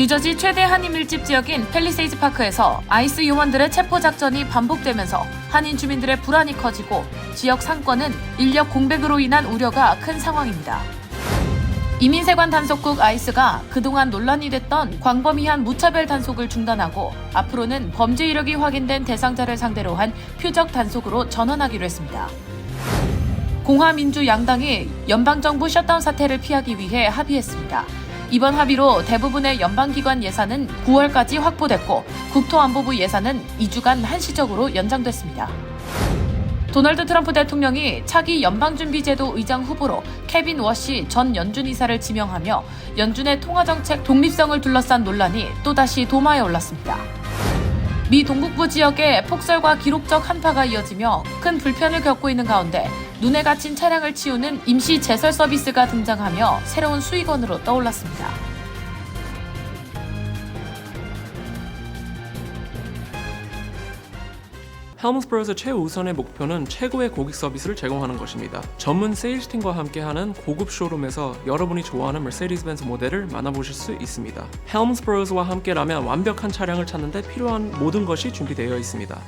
뉴저지 최대 한인 밀집 지역인 팰리세이드 파크에서 아이스 요원들의 체포 작전이 반복되면서 한인 주민들의 불안이 커지고 지역 상권은 인력 공백으로 인한 우려가 큰 상황입니다. 이민세관 단속국 아이스가 그동안 논란이 됐던 광범위한 무차별 단속을 중단하고 앞으로는 범죄 이력이 확인된 대상자를 상대로 한 표적 단속으로 전환하기로 했습니다. 공화민주 양당이 연방정부 셧다운 사태를 피하기 위해 합의했습니다. 이번 합의로 대부분의 연방기관 예산은 9월까지 확보됐고 국토안보부 예산은 2주간 한시적으로 연장됐습니다. 도널드 트럼프 대통령이 차기 연방준비제도 의장 후보로 케빈 워시 전 연준 이사를 지명하며 연준의 통화정책 독립성을 둘러싼 논란이 또다시 도마에 올랐습니다. 미 동북부 지역에 폭설과 기록적 한파가 이어지며 큰 불편을 겪고 있는 가운데 눈에 갇힌 차량을 치우는 임시 제설 서비스가 등장하며 새로운 수익원으로 떠올랐습니다. 헬문스버그의 최우선의 목표는 최고의 고객 서비스를 제공하는 것입니다. 전문 세일즈팀과 함께하는 고급 쇼룸에서 여러분이 좋아하는 메르세디스-벤츠 모델을 만나보실 수 있습니다. 헬문스버그와 함께라면 완벽한 차량을 찾는 데 필요한 모든 것이 준비되어 있습니다.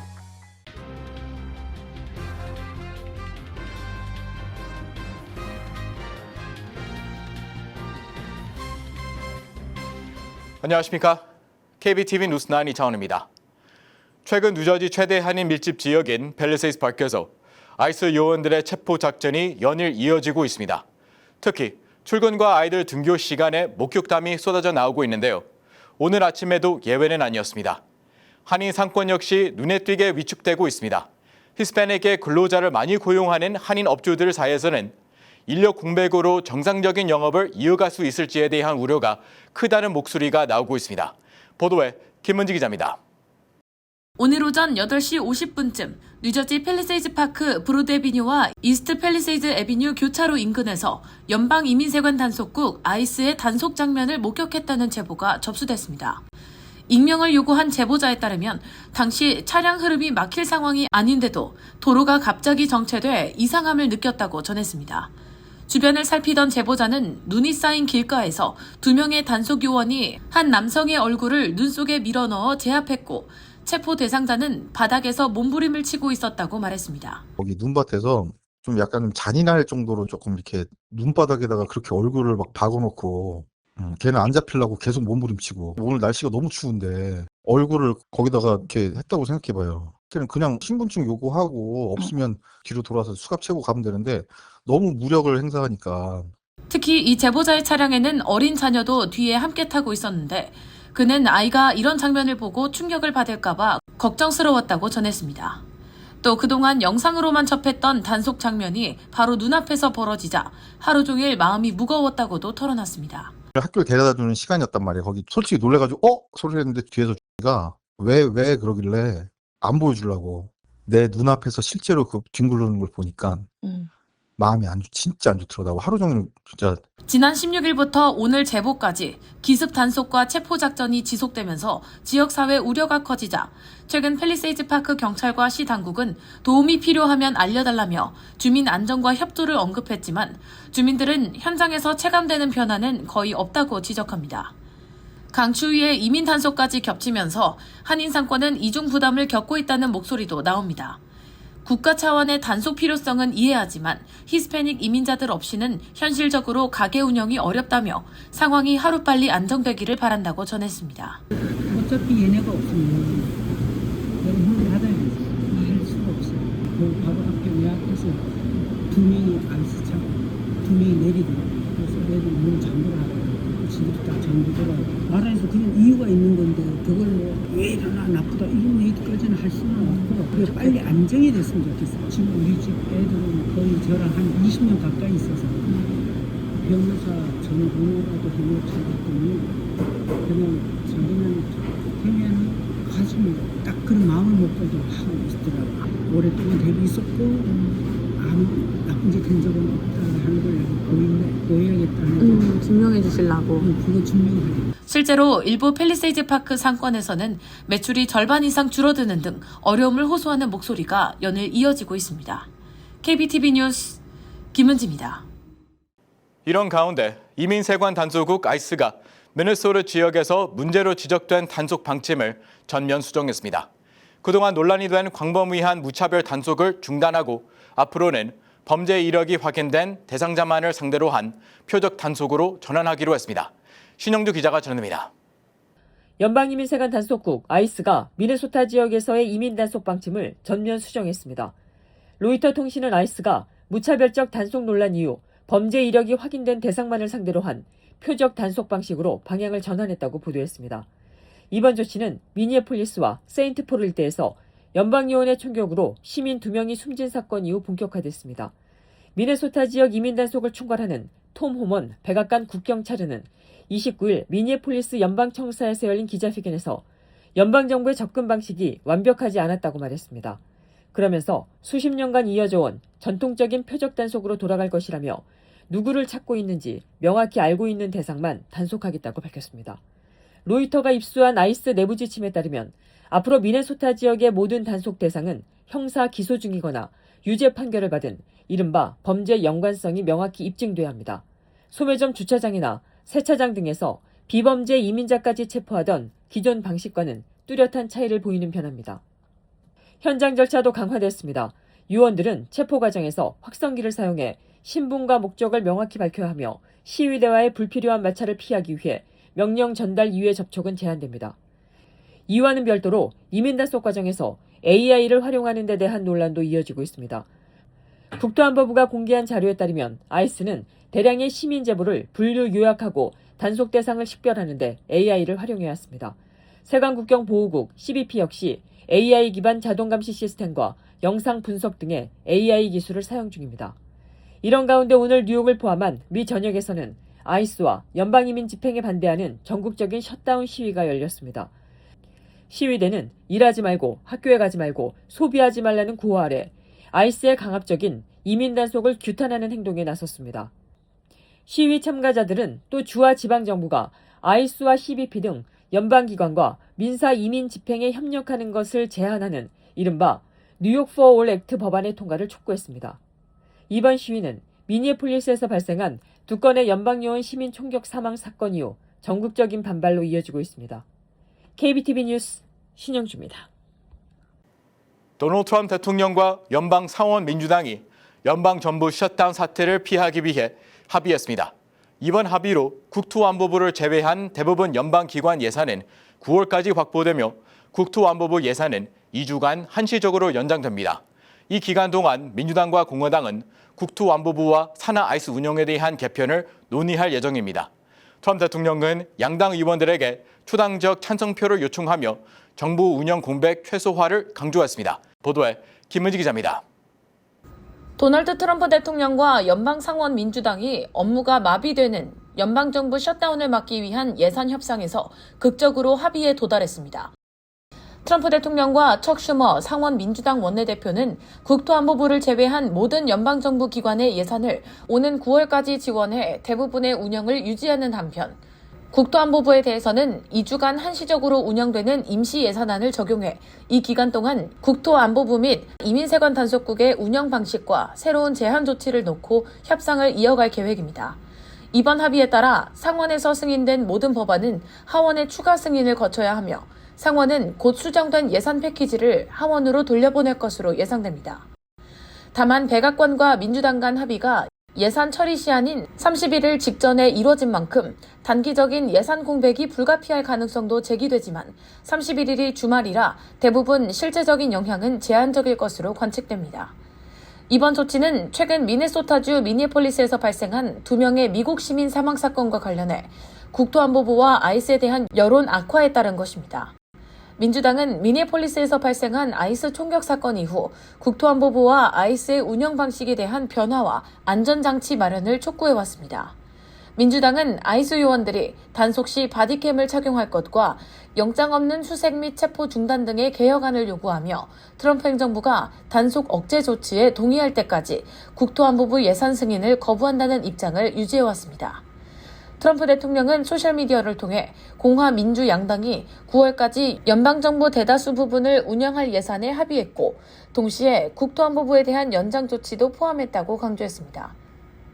안녕하십니까? KBTV 뉴스9 이창원입니다. 최근 뉴저지 최대 한인 밀집 지역인 팰리세이드 파크에서 아이스 요원들의 체포 작전이 연일 이어지고 있습니다. 특히 출근과 아이들 등교 시간에 목격담이 쏟아져 나오고 있는데요. 오늘 아침에도 예외는 아니었습니다. 한인 상권 역시 눈에 띄게 위축되고 있습니다. 히스패닉의 근로자를 많이 고용하는 한인 업주들 사이에서는 인력 공백으로 정상적인 영업을 이어갈 수 있을지에 대한 우려가 크다는 목소리가 나오고 있습니다. 보도에 김은지 기자입니다. 오늘 오전 8시 50분쯤 뉴저지 팰리세이드 파크 브로드 애비뉴와 이스트 팰리세이드 애비뉴 교차로 인근에서 연방 이민세관 단속국 아이스의 단속 장면을 목격했다는 제보가 접수됐습니다. 익명을 요구한 제보자에 따르면 당시 차량 흐름이 막힐 상황이 아닌데도 도로가 갑자기 정체돼 이상함을 느꼈다고 전했습니다. 주변을 살피던 제보자는 눈이 쌓인 길가에서 2명의 단속 요원이 한 남성의 얼굴을 눈 속에 밀어넣어 제압했고 체포 대상자는 바닥에서 몸부림을 치고 있었다고 말했습니다. 거기 눈밭에서 좀 약간 잔인할 정도로 조금 이렇게 눈바닥에다가 그렇게 얼굴을 막 박아놓고 걔는 안 잡히려고 계속 몸부림치고 오늘 날씨가 너무 추운데 얼굴을 거기다가 이렇게 했다고 생각해봐요. 걔는 그냥 신분증 요구하고 없으면 뒤로 돌아서 수갑 채고 가면 되는데 너무 무력을 행사하니까. 특히 이 제보자의 차량에는 어린 자녀도 뒤에 함께 타고 있었는데 그는 아이가 이런 장면을 보고 충격을 받을까봐 걱정스러웠다고 전했습니다. 또 그동안 영상으로만 접했던 단속 장면이 바로 눈앞에서 벌어지자 하루 종일 마음이 무거웠다고도 털어놨습니다. 학교에 데려다 주는 시간이었단 말이에요. 거기 솔직히 놀래가지고 소리를 했는데 뒤에서 X가 왜 그러길래 안 보여주려고 내 눈앞에서 실제로 그 뒹굴르는 걸 보니까 마음이 진짜 안 좋더라고. 하루 종일 진짜. 지난 16일부터 오늘 제보까지 기습 단속과 체포 작전이 지속되면서 지역사회 우려가 커지자 최근 팰리세이드 파크 경찰과 시 당국은 도움이 필요하면 알려달라며 주민 안전과 협조를 언급했지만 주민들은 현장에서 체감되는 변화는 거의 없다고 지적합니다. 강추위에 이민 단속까지 겹치면서 한인 상권은 이중 부담을 겪고 있다는 목소리도 나옵니다. 국가 차원의 단속 필요성은 이해하지만 히스패닉 이민자들 없이는 현실적으로 가게 운영이 어렵다며 상황이 하루빨리 안정되기를 바란다고 전했습니다. 어차피 얘네가 없으면 내가 힘들하다 할 수가 없어. 그 바로 앞에 내 앞에서 2명이 아이스차 2명이 내리더라고. 그래서 내리 문 잠그라. 지들이 다 잠그더라고. 나라에서 그런 이유가 있는 건데 그걸로 왜 이러나 나쁘다 이런 얘기까지는 할 수는 없고 그게 빨리 안정이 됐으면 좋겠어. 지금 우리 집 애들은 거의 저랑 한 20년 가까이 있어서 변호사 전화번호라도 해놓자 했더니 그냥 자기는 되면 가슴에 딱 그런 마음을 먹고도 하고 있더라고. 오랫동안 데리고 있었고 아무 나쁜 짓 한 적은 없다 하는 걸 보여야겠다는 증명해 주시려고. 그거 증명하려. 실제로 일부 팰리세이드 파크 상권에서는 매출이 절반 이상 줄어드는 등 어려움을 호소하는 목소리가 연일 이어지고 있습니다. KBTV 뉴스 김은지입니다. 이런 가운데 이민세관 단속국 아이스가 미네소타 지역에서 문제로 지적된 단속 방침을 전면 수정했습니다. 그동안 논란이 된 광범위한 무차별 단속을 중단하고 앞으로는 범죄 이력이 확인된 대상자만을 상대로 한 표적 단속으로 전환하기로 했습니다. 신영주 기자가 전합니다. 연방이민세관 단속국 아이스가 미네소타 지역에서의 이민 단속 방침을 전면 수정했습니다. 로이터 통신은 아이스가 무차별적 단속 논란 이후 범죄 이력이 확인된 대상만을 상대로 한 표적 단속 방식으로 방향을 전환했다고 보도했습니다. 이번 조치는 미니애폴리스와 세인트폴 일대에서 연방요원의 총격으로 시민 2명이 숨진 사건 이후 본격화됐습니다. 미네소타 지역 이민 단속을 총괄하는 톰 호먼 백악관 국경차르는 29일 미니애폴리스 연방청사에서 열린 기자회견에서 연방정부의 접근 방식이 완벽하지 않았다고 말했습니다. 그러면서 수십 년간 이어져 온 전통적인 표적 단속으로 돌아갈 것이라며 누구를 찾고 있는지 명확히 알고 있는 대상만 단속하겠다고 밝혔습니다. 로이터가 입수한 아이스 내부 지침에 따르면 앞으로 미네소타 지역의 모든 단속 대상은 형사 기소 중이거나 유죄 판결을 받은 이른바 범죄 연관성이 명확히 입증돼야 합니다. 소매점 주차장이나 세차장 등에서 비범죄 이민자까지 체포하던 기존 방식과는 뚜렷한 차이를 보이는 변화입니다. 현장 절차도 강화됐습니다. 유원들은 체포 과정에서 확성기를 사용해 신분과 목적을 명확히 밝혀야 하며 시위대와의 불필요한 마찰을 피하기 위해 명령 전달 이후의 접촉은 제한됩니다. 이와는 별도로 이민 단속 과정에서 AI를 활용하는 데 대한 논란도 이어지고 있습니다. 국토안보부가 공개한 자료에 따르면 아이스는 대량의 시민 제보를 분류 요약하고 단속 대상을 식별하는 데 AI를 활용해왔습니다. 세관국경보호국 CBP 역시 AI 기반 자동감시 시스템과 영상 분석 등의 AI 기술을 사용 중입니다. 이런 가운데 오늘 뉴욕을 포함한 미 전역에서는 아이스와 연방이민 집행에 반대하는 전국적인 셧다운 시위가 열렸습니다. 시위대는 일하지 말고 학교에 가지 말고 소비하지 말라는 구호 아래 아이스의 강압적인 이민 단속을 규탄하는 행동에 나섰습니다. 시위 참가자들은 또 주와 지방정부가 아이스와 CBP 등 연방기관과 민사 이민 집행에 협력하는 것을 제한하는 이른바 뉴욕 for All 액트 법안의 통과를 촉구했습니다. 이번 시위는 미니애폴리스에서 발생한 2건의 연방요원 시민 총격 사망 사건 이후 전국적인 반발로 이어지고 있습니다. KBTV 뉴스 신영주입니다. 도널드 트럼프 대통령과 연방 상원 민주당이 연방 정부 셧다운 사태를 피하기 위해 합의했습니다. 이번 합의로 국토안보부를 제외한 대부분 연방기관 예산은 9월까지 확보되며 국토안보부 예산은 2주간 한시적으로 연장됩니다. 이 기간 동안 민주당과 공화당은 국토안보부와 산하 아이스 운영에 대한 개편을 논의할 예정입니다. 트럼프 대통령은 양당 의원들에게 초당적 찬성표를 요청하며 정부 운영 공백 최소화를 강조했습니다. 보도에 김은지 기자입니다. 도널드 트럼프 대통령과 연방 상원 민주당이 업무가 마비되는 연방정부 셧다운을 막기 위한 예산 협상에서 극적으로 합의에 도달했습니다. 트럼프 대통령과 척 슈머 상원 민주당 원내대표는 국토안보부를 제외한 모든 연방정부 기관의 예산을 오는 9월까지 지원해 대부분의 운영을 유지하는 한편 국토안보부에 대해서는 2주간 한시적으로 운영되는 임시 예산안을 적용해 이 기간 동안 국토안보부 및 이민세관 단속국의 운영 방식과 새로운 제한 조치를 놓고 협상을 이어갈 계획입니다. 이번 합의에 따라 상원에서 승인된 모든 법안은 하원의 추가 승인을 거쳐야 하며 상원은 곧 수정된 예산 패키지를 하원으로 돌려보낼 것으로 예상됩니다. 다만 백악관과 민주당 간 합의가 예산 처리 시한인 31일 직전에 이뤄진 만큼 단기적인 예산 공백이 불가피할 가능성도 제기되지만 31일이 주말이라 대부분 실제적인 영향은 제한적일 것으로 관측됩니다. 이번 조치는 최근 미네소타주 미니애폴리스에서 발생한 2명의 미국 시민 사망 사건과 관련해 국토안보부와 아이스에 대한 여론 악화에 따른 것입니다. 민주당은 미니애폴리스에서 발생한 아이스 총격 사건 이후 국토안보부와 아이스의 운영 방식에 대한 변화와 안전장치 마련을 촉구해왔습니다. 민주당은 아이스 요원들이 단속 시 바디캠을 착용할 것과 영장 없는 수색 및 체포 중단 등의 개혁안을 요구하며 트럼프 행정부가 단속 억제 조치에 동의할 때까지 국토안보부 예산 승인을 거부한다는 입장을 유지해왔습니다. 트럼프 대통령은 소셜미디어를 통해 공화 민주 양당이 9월까지 연방정부 대다수 부분을 운영할 예산에 합의했고 동시에 국토안보부에 대한 연장 조치도 포함했다고 강조했습니다.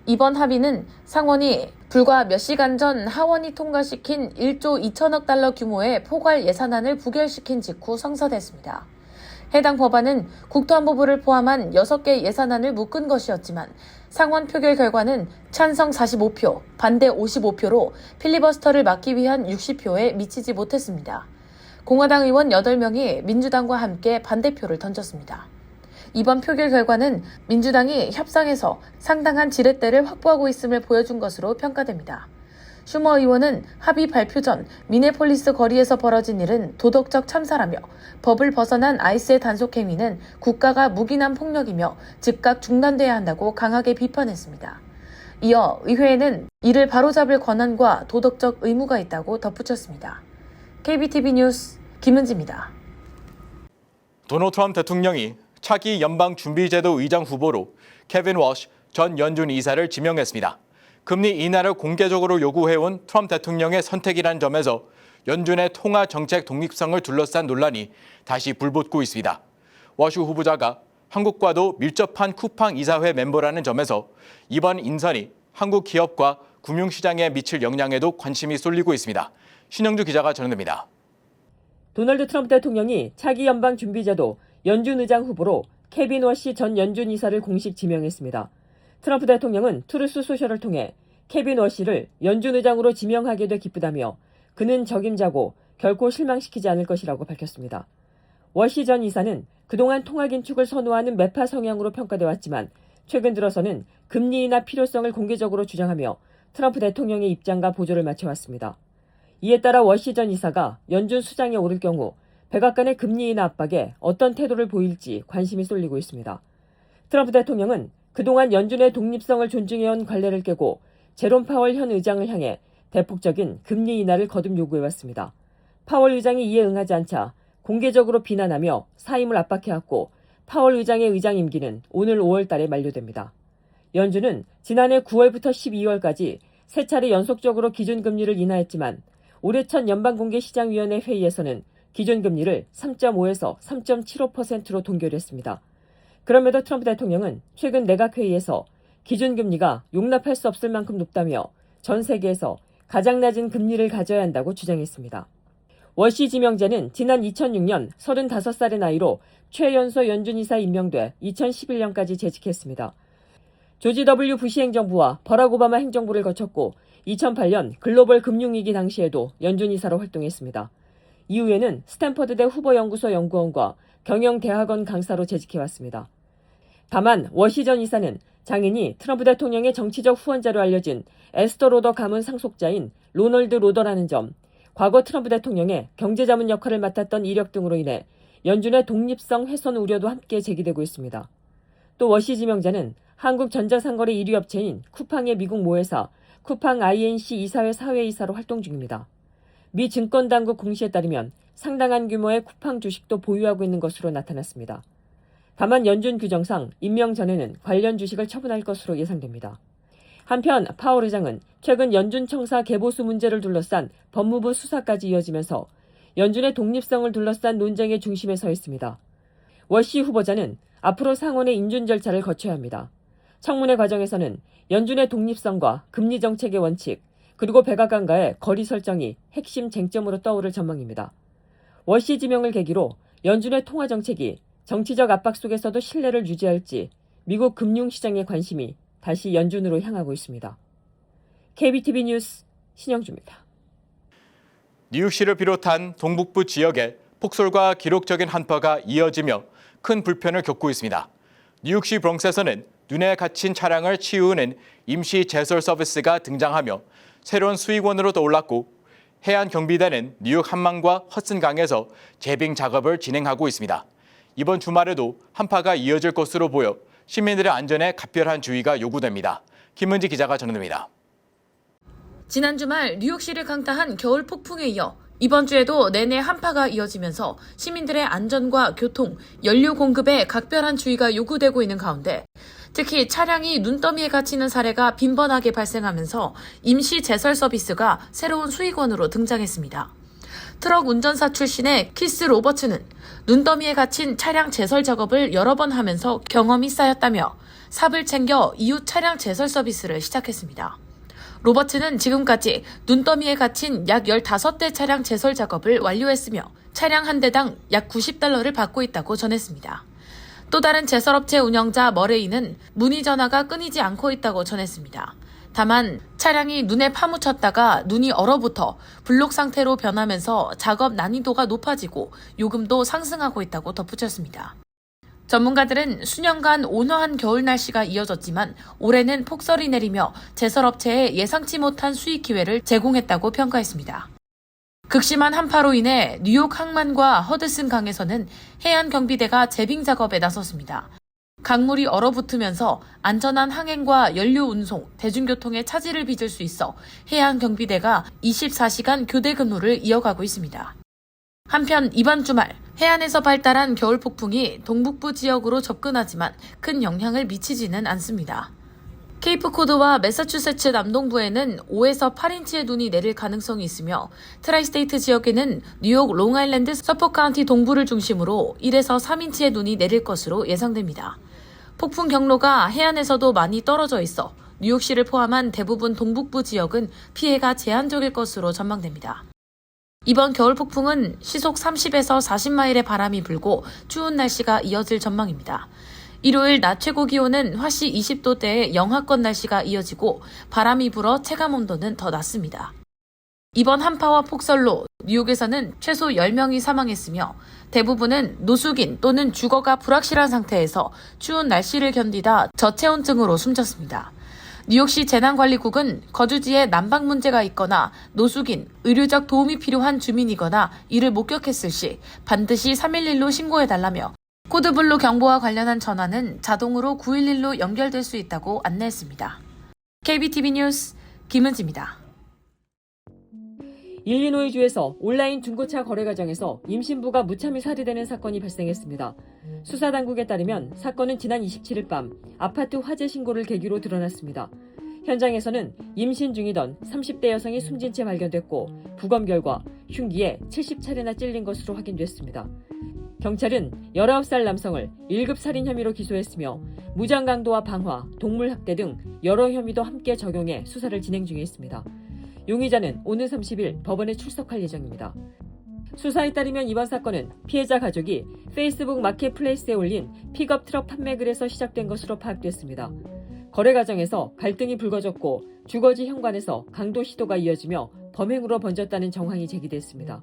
이번 합의는 상원이 불과 몇 시간 전 하원이 통과시킨 1조 2천억 달러 규모의 포괄 예산안을 부결시킨 직후 성사됐습니다. 해당 법안은 국토안보부를 포함한 6개 예산안을 묶은 것이었지만 상원 표결 결과는 찬성 45표, 반대 55표로 필리버스터를 막기 위한 60표에 미치지 못했습니다. 공화당 의원 8명이 민주당과 함께 반대표를 던졌습니다. 이번 표결 결과는 민주당이 협상에서 상당한 지렛대를 확보하고 있음을 보여준 것으로 평가됩니다. 슈머 의원은 합의 발표 전 미네폴리스 거리에서 벌어진 일은 도덕적 참사라며 법을 벗어난 아이스의 단속 행위는 국가가 묵인한 폭력이며 즉각 중단돼야 한다고 강하게 비판했습니다. 이어 의회에는 이를 바로잡을 권한과 도덕적 의무가 있다고 덧붙였습니다. KBTV 뉴스 김은지입니다. 도널드 트럼프 대통령이 차기 연방준비제도 의장 후보로 케빈 워시 전 연준 이사를 지명했습니다. 금리 인하를 공개적으로 요구해온 트럼프 대통령의 선택이라는 점에서 연준의 통화 정책 독립성을 둘러싼 논란이 다시 불붙고 있습니다. 워시 후보자가 한국과도 밀접한 쿠팡 이사회 멤버라는 점에서 이번 인선이 한국 기업과 금융시장에 미칠 영향에도 관심이 쏠리고 있습니다. 신영주 기자가 전해드립니다. 도널드 트럼프 대통령이 차기 연방준비제도 연준 의장 후보로 케빈 워시 전 연준 이사를 공식 지명했습니다. 트럼프 대통령은 트루스 소셜을 통해 케빈 워시를 연준 의장으로 지명하게 돼 기쁘다며 그는 적임자고 결코 실망시키지 않을 것이라고 밝혔습니다. 워시 전 이사는 그동안 통화 긴축을 선호하는 매파 성향으로 평가돼 왔지만 최근 들어서는 금리 인하 필요성을 공개적으로 주장하며 트럼프 대통령의 입장과 보조를 맞춰왔습니다. 이에 따라 워시 전 이사가 연준 수장에 오를 경우 백악관의 금리 인하 압박에 어떤 태도를 보일지 관심이 쏠리고 있습니다. 트럼프 대통령은 그동안 연준의 독립성을 존중해온 관례를 깨고 제롬 파월 현 의장을 향해 대폭적인 금리 인하를 거듭 요구해왔습니다. 파월 의장이 이에 응하지 않자 공개적으로 비난하며 사임을 압박해왔고 파월 의장의 의장 임기는 오늘 5월 달에 만료됩니다. 연준은 지난해 9월부터 12월까지 3차례 연속적으로 기준금리를 인하했지만 올해 첫 연방공개시장위원회 회의에서는 기준금리를 3.5에서 3.75%로 동결했습니다. 그럼에도 트럼프 대통령은 최근 내각회의에서 기준금리가 용납할 수 없을 만큼 높다며 전 세계에서 가장 낮은 금리를 가져야 한다고 주장했습니다. 워시 지명자는 지난 2006년 35살의 나이로 최연소 연준이사 임명돼 2011년까지 재직했습니다. 조지 W. 부시 행정부와 버락 오바마 행정부를 거쳤고 2008년 글로벌 금융위기 당시에도 연준이사로 활동했습니다. 이후에는 스탠퍼드대 후보연구소 연구원과 경영대학원 강사로 재직해왔습니다. 다만 워시 전 이사는 장인이 트럼프 대통령의 정치적 후원자로 알려진 에스더 로더 가문 상속자인 로널드 로더라는 점, 과거 트럼프 대통령의 경제자문 역할을 맡았던 이력 등으로 인해 연준의 독립성 훼손 우려도 함께 제기되고 있습니다. 또 워시 지명자는 한국 전자상거래 1위 업체인 쿠팡의 미국 모회사 쿠팡 INC 이사회 사회이사로 활동 중입니다. 미 증권당국 공시에 따르면 상당한 규모의 쿠팡 주식도 보유하고 있는 것으로 나타났습니다. 다만 연준 규정상 임명 전에는 관련 주식을 처분할 것으로 예상됩니다. 한편 파월 의장은 최근 연준 청사 개보수 문제를 둘러싼 법무부 수사까지 이어지면서 연준의 독립성을 둘러싼 논쟁의 중심에 서 있습니다. 워시 후보자는 앞으로 상원의 인준 절차를 거쳐야 합니다. 청문회 과정에서는 연준의 독립성과 금리 정책의 원칙, 그리고 백악관과의 거리 설정이 핵심 쟁점으로 떠오를 전망입니다. 워시 지명을 계기로 연준의 통화 정책이 정치적 압박 속에서도 신뢰를 유지할지 미국 금융시장의 관심이 다시 연준으로 향하고 있습니다. KBTV 뉴스 신영주입니다. 뉴욕시를 비롯한 동북부 지역에 폭설과 기록적인 한파가 이어지며 큰 불편을 겪고 있습니다. 뉴욕시 브롱스에서는 눈에 갇힌 차량을 치우는 임시 제설 서비스가 등장하며 새로운 수익원으로 떠올랐고 해안경비대는 뉴욕 한강과 허슨강에서 제빙 작업을 진행하고 있습니다. 이번 주말에도 한파가 이어질 것으로 보여 시민들의 안전에 각별한 주의가 요구됩니다. 김은지 기자가 전해드립니다. 지난 주말 뉴욕시를 강타한 겨울 폭풍에 이어 이번 주에도 내내 한파가 이어지면서 시민들의 안전과 교통, 연료 공급에 각별한 주의가 요구되고 있는 가운데 특히 차량이 눈더미에 갇히는 사례가 빈번하게 발생하면서 임시 제설 서비스가 새로운 수익원으로 등장했습니다. 트럭 운전사 출신의 키스 로버츠는 눈더미에 갇힌 차량 제설 작업을 여러 번 하면서 경험이 쌓였다며 삽을 챙겨 이웃 차량 제설 서비스를 시작했습니다. 로버츠는 지금까지 눈더미에 갇힌 약 15대 차량 제설 작업을 완료했으며 차량 한 대당 약 $90를 받고 있다고 전했습니다. 또 다른 제설업체 운영자 머레이는 문의 전화가 끊이지 않고 있다고 전했습니다. 다만 차량이 눈에 파묻혔다가 눈이 얼어붙어 블록 상태로 변하면서 작업 난이도가 높아지고 요금도 상승하고 있다고 덧붙였습니다. 전문가들은 수년간 온화한 겨울 날씨가 이어졌지만 올해는 폭설이 내리며 제설업체에 예상치 못한 수익 기회를 제공했다고 평가했습니다. 극심한 한파로 인해 뉴욕 항만과 허드슨 강에서는 해안 경비대가 제빙 작업에 나섰습니다. 강물이 얼어붙으면서 안전한 항행과 연료 운송, 대중교통에 차질을 빚을 수 있어 해안 경비대가 24시간 교대 근무를 이어가고 있습니다. 한편 이번 주말 해안에서 발달한 겨울 폭풍이 동북부 지역으로 접근하지만 큰 영향을 미치지는 않습니다. 케이프 코드와 매사추세츠 남동부에는 5에서 8인치의 눈이 내릴 가능성이 있으며 트라이스테이트 지역에는 뉴욕 롱아일랜드 서포크 카운티 동부를 중심으로 1에서 3인치의 눈이 내릴 것으로 예상됩니다. 폭풍 경로가 해안에서도 많이 떨어져 있어 뉴욕시를 포함한 대부분 동북부 지역은 피해가 제한적일 것으로 전망됩니다. 이번 겨울 폭풍은 시속 30에서 40마일의 바람이 불고 추운 날씨가 이어질 전망입니다. 일요일 낮 최고 기온은 화씨 20도대의 영하권 날씨가 이어지고 바람이 불어 체감 온도는 더 낮습니다. 이번 한파와 폭설로 뉴욕에서는 최소 10명이 사망했으며 대부분은 노숙인 또는 주거가 불확실한 상태에서 추운 날씨를 견디다 저체온증으로 숨졌습니다. 뉴욕시 재난관리국은 거주지에 난방 문제가 있거나 노숙인, 의료적 도움이 필요한 주민이거나 이를 목격했을 시 반드시 311로 신고해달라며 코드블루 경보와 관련한 전화는 자동으로 911로 연결될 수 있다고 안내했습니다. KBTV 뉴스 김은지입니다. 일리노이주에서 온라인 중고차 거래 과정에서 임신부가 무참히 살해되는 사건이 발생했습니다. 수사당국에 따르면 사건은 지난 27일 밤 아파트 화재 신고를 계기로 드러났습니다. 현장에서는 임신 중이던 30대 여성이 숨진 채 발견됐고 부검 결과 흉기에 70차례나 찔린 것으로 확인됐습니다. 경찰은 19살 남성을 1급 살인 혐의로 기소했으며 무장강도와 방화, 동물학대 등 여러 혐의도 함께 적용해 수사를 진행 중에 있습니다. 용의자는 오는 30일 법원에 출석할 예정입니다. 수사에 따르면 이번 사건은 피해자 가족이 페이스북 마켓플레이스에 올린 픽업 트럭 판매글에서 시작된 것으로 파악됐습니다. 거래 과정에서 갈등이 불거졌고 주거지 현관에서 강도 시도가 이어지며 범행으로 번졌다는 정황이 제기됐습니다.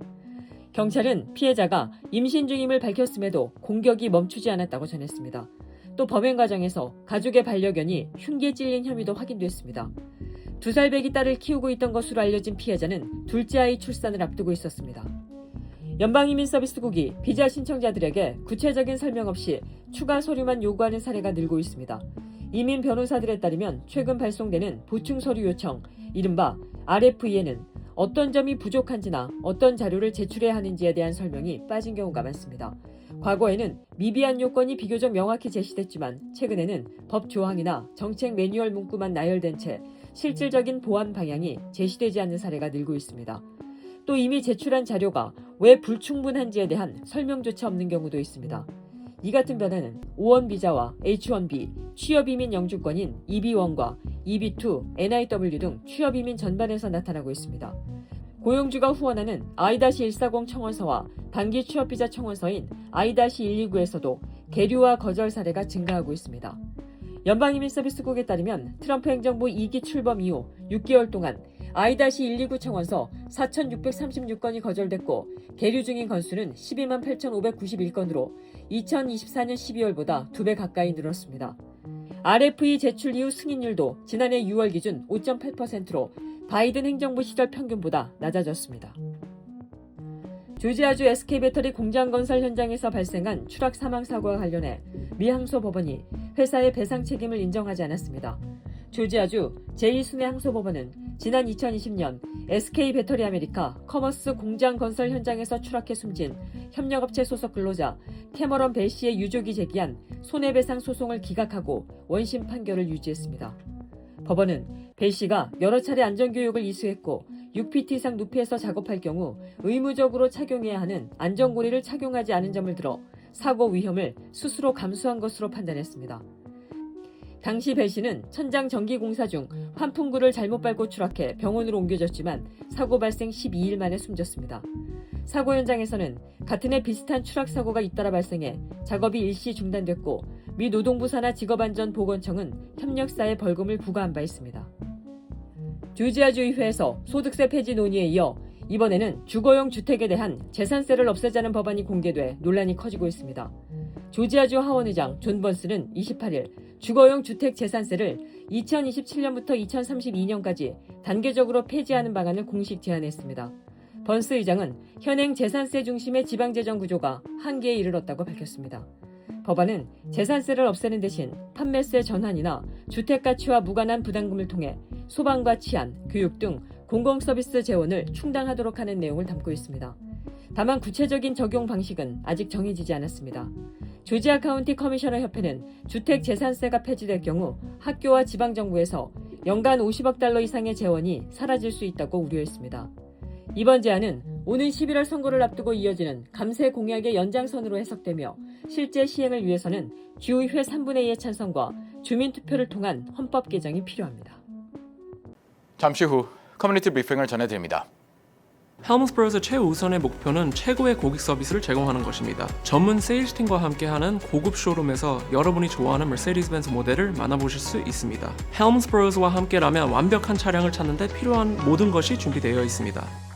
경찰은 피해자가 임신 중임을 밝혔음에도 공격이 멈추지 않았다고 전했습니다. 또 범행 과정에서 가족의 반려견이 흉기에 찔린 혐의도 확인됐습니다. 2살 배기 딸을 키우고 있던 것으로 알려진 피해자는 둘째 아이 출산을 앞두고 있었습니다. 연방이민서비스국이 비자 신청자들에게 구체적인 설명 없이 추가 서류만 요구하는 사례가 늘고 있습니다. 이민 변호사들에 따르면 최근 발송되는 보충 서류 요청, 이른바 RFE에는 어떤 점이 부족한지나 어떤 자료를 제출해야 하는지에 대한 설명이 빠진 경우가 많습니다. 과거에는 미비한 요건이 비교적 명확히 제시됐지만 최근에는 법 조항이나 정책 매뉴얼 문구만 나열된 채 실질적인 보완 방향이 제시되지 않는 사례가 늘고 있습니다. 또 이미 제출한 자료가 왜 불충분한지에 대한 설명조차 없는 경우도 있습니다. 이 같은 변화는 O1 비자와 H1B, 취업이민 영주권인 EB1과 EB2, NIW 등 취업이민 전반에서 나타나고 있습니다. 고용주가 후원하는 I-140 청원서와 단기 취업비자 청원서인 I-129에서도 계류와 거절 사례가 증가하고 있습니다. 연방이민서비스국에 따르면 트럼프 행정부 2기 출범 이후 6개월 동안 I-129 청원서 4,636건이 거절됐고 계류 중인 건수는 12만 8,591건으로 2024년 12월보다 2배 가까이 늘었습니다. RFE 제출 이후 승인율도 지난해 6월 기준 5.8%로 바이든 행정부 시절 평균보다 낮아졌습니다. 조지아주 SK배터리 공장 건설 현장에서 발생한 추락 사망 사고와 관련해 미 항소법원이 회사의 배상 책임을 인정하지 않았습니다. 조지아주 제2순회 항소법원은 지난 2020년 SK배터리 아메리카 커머스 공장 건설 현장에서 추락해 숨진 협력업체 소속 근로자 캐머런 벨 씨의 유족이 제기한 손해배상 소송을 기각하고 원심 판결을 유지했습니다. 법원은 벨 씨가 여러 차례 안전교육을 이수했고 6pt 이상 높이에서 작업할 경우 의무적으로 착용해야 하는 안전고리를 착용하지 않은 점을 들어 사고 위험을 스스로 감수한 것으로 판단했습니다. 당시 배 씨는 천장 전기 공사 중 환풍구를 잘못 밟고 추락해 병원으로 옮겨졌지만 사고 발생 12일 만에 숨졌습니다. 사고 현장에서는 같은 해 비슷한 추락 사고가 잇따라 발생해 작업이 일시 중단됐고 미 노동부 산하 직업안전보건청은 협력사에 벌금을 부과한 바 있습니다. 조지아주의회에서 소득세 폐지 논의에 이어 이번에는 주거용 주택에 대한 재산세를 없애자는 법안이 공개돼 논란이 커지고 있습니다. 조지아주 하원의장 존 번스는 28일 주거용 주택 재산세를 2027년부터 2032년까지 단계적으로 폐지하는 방안을 공식 제안했습니다. 번스 의장은 현행 재산세 중심의 지방재정 구조가 한계에 이르렀다고 밝혔습니다. 법안은 재산세를 없애는 대신 판매세 전환이나 주택 가치와 무관한 부담금을 통해 소방과 치안, 교육 등 공공서비스 재원을 충당하도록 하는 내용을 담고 있습니다. 다만 구체적인 적용 방식은 아직 정해지지 않았습니다. 조지아 카운티 커미셔너 협회는 주택 재산세가 폐지될 경우 학교와 지방정부에서 연간 50억 달러 이상의 재원이 사라질 수 있다고 우려했습니다. 이번 제안은 오는 11월 선거를 앞두고 이어지는 감세 공약의 연장선으로 해석되며 실제 시행을 위해서는 주의회 3분의 2의 찬성과 주민투표를 통한 헌법 개정이 필요합니다. 잠시 후 커뮤니티 브리핑을 전해드립니다. 헬문스버러스 최우선의 목표는 최고의 고객 서비스를 제공하는 것입니다. 전문 세일즈팀과 함께하는 고급 쇼룸에서 여러분이 좋아하는 머세디스-벤츠 모델을 만나보실 수 있습니다. 헬문스버러스와 함께라면 완벽한 차량을 찾는 데 필요한 모든 것이 준비되어 있습니다.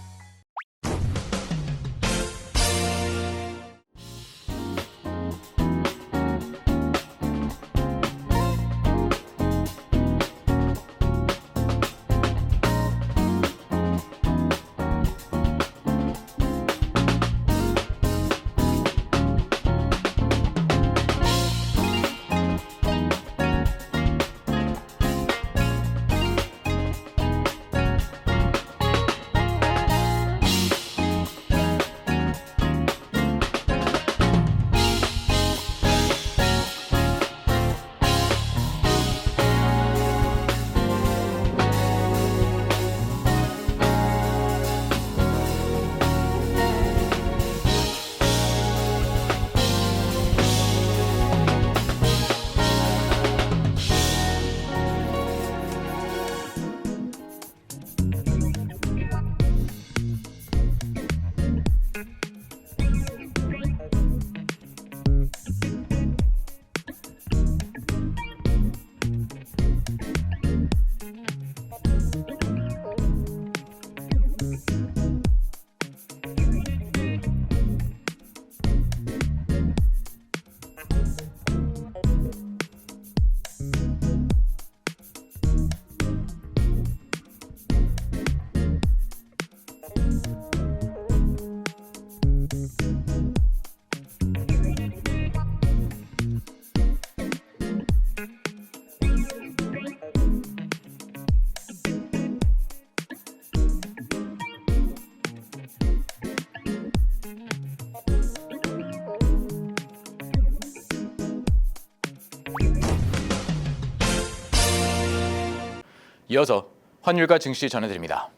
이어서 환율과 증시 전해드립니다.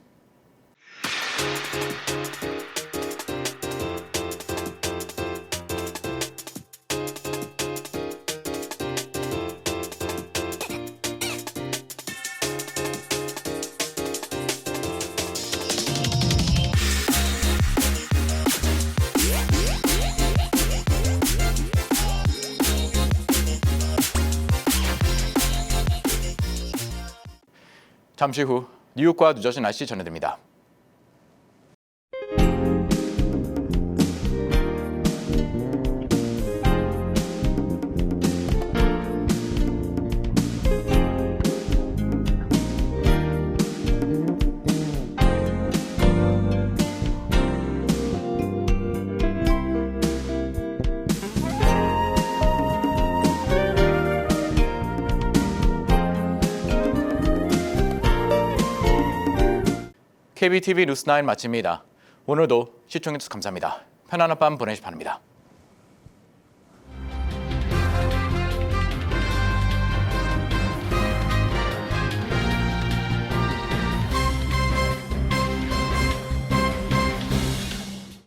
잠시 후 뉴욕과 뉴저지 날씨 전해드립니다. KBTV 뉴스9 마칩니다. 오늘도 시청해주셔서 감사합니다. 편안한 밤 보내시기 바랍니다.